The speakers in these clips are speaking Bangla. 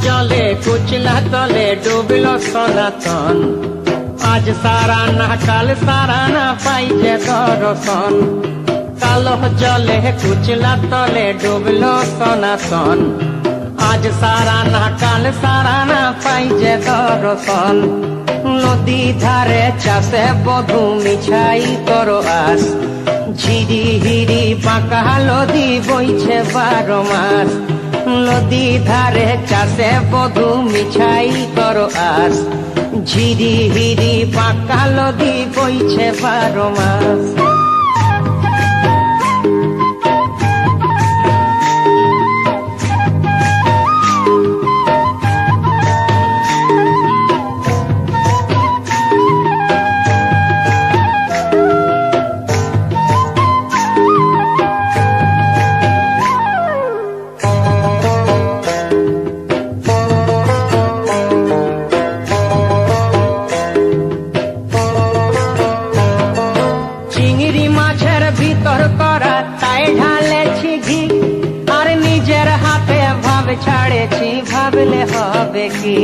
জলে কুচলা তলে ডুবলো সনাতন, আজ সারা না কাল সারা না পাইছে দর্শন। কালো জলে কুচলা তলে ডুবলো সনাতন, আজ সারা না কাল সারা না পাইছে দর্শন। নদী ধারে চাষে বধু মিছাই করো আস, ঝিরি হিরি বাঁকা নদী বইছে 12 মাস। নদী ধারে চাষে বধু মিছাই করো আস, ঝিরি হিরি বাঁকা নদী বইছে 12 মাস। চিংড়ি মাছের ভিতর করা তাই ঢালেছি ঘি, আর নিজের হাতে ভাব ছাড়েছি ভাবলে হবে কি।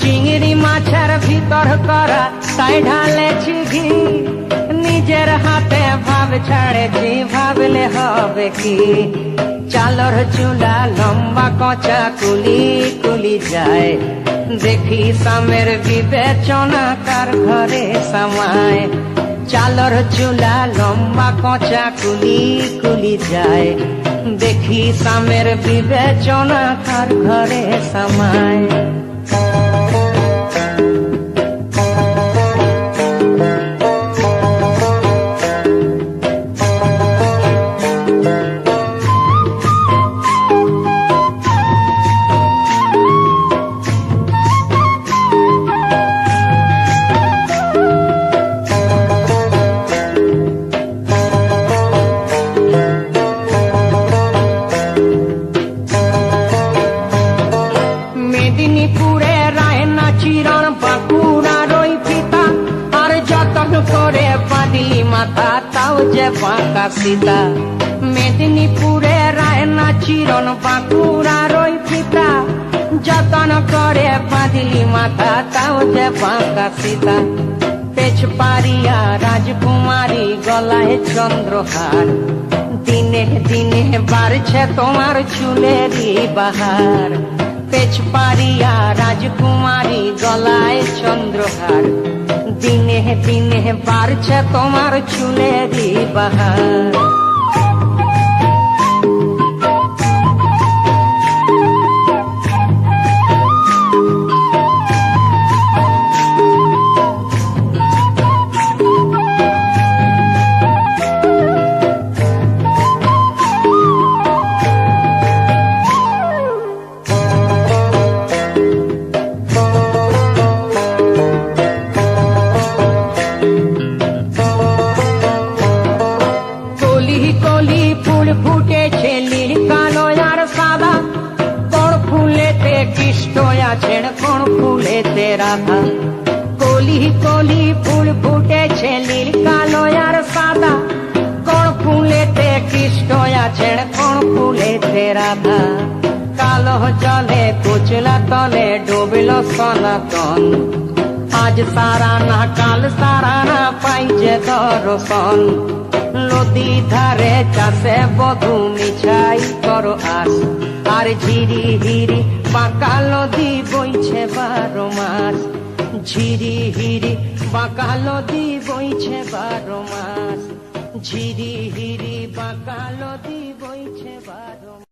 চিংড়ি মাছের ভিতর করা তাই ঢালেছি ঘি, নিজের হাতে ভাব ছাড়েছি ভাবলে হবে কি। চালর চুলা লম্বা কচা কুলি কুলি যায়, দেখি সামের বিবেচনা কার ঘরে সামায়। চালর চুলা লম্বা কচা কুলি কুলি যায়, দেখি সামের বিবেচনা কার ঘরে সামায়। মেদিনীপুরে রায়না চিরণ বাঁকুড়ার ওই পিতা, আর যতন করে বাঁধলি মাথা তাও যে বাঁকা সীতা। মেদিনীপুরে রায়না চিরণ বাঁকুড়ার ওই পিতা, যতন করে বাঁধলি মাথা তাও যে বাঁকা সীতা। পেছ পারিয়া রাজকুমারী গলায় চন্দ্রহার, দিনে দিনে বাড়ছে তোমার চুলেরই বাহার। পেছ পারিয়া রাজকুমারী গলায় চন্দ্রহার, দিনে দিনে বাড়ছে তোমার চুলেরই বাহার। কলি ফুল ফুটেছে নীল কালো আর সাদা, কোন ফুলেতে কৃষ্ণ আছেন কোন ফুলেতে রাধা। কলি কলি ফুল ফুটেছে নীল কালো আর সাদা, কোন ফুলেতে কৃষ্ণ আছেন কোন ফুলেতে রাধা। কালো জলে কুচলা তলে ডুবলো সনাতন, আজ সারা না কাল সারা না পাইছে দর্শন। নদী ধারে চাষে বধু মিছাই করো আস, আর ঝিরি হিরি বাঁকা নদী বইছে 12 মাস। ঝিরি হিরি বাঁকা নদী বইছে 12 মাস, ঝিরি হিরি বাঁকা নদী বইছে 12 মাস।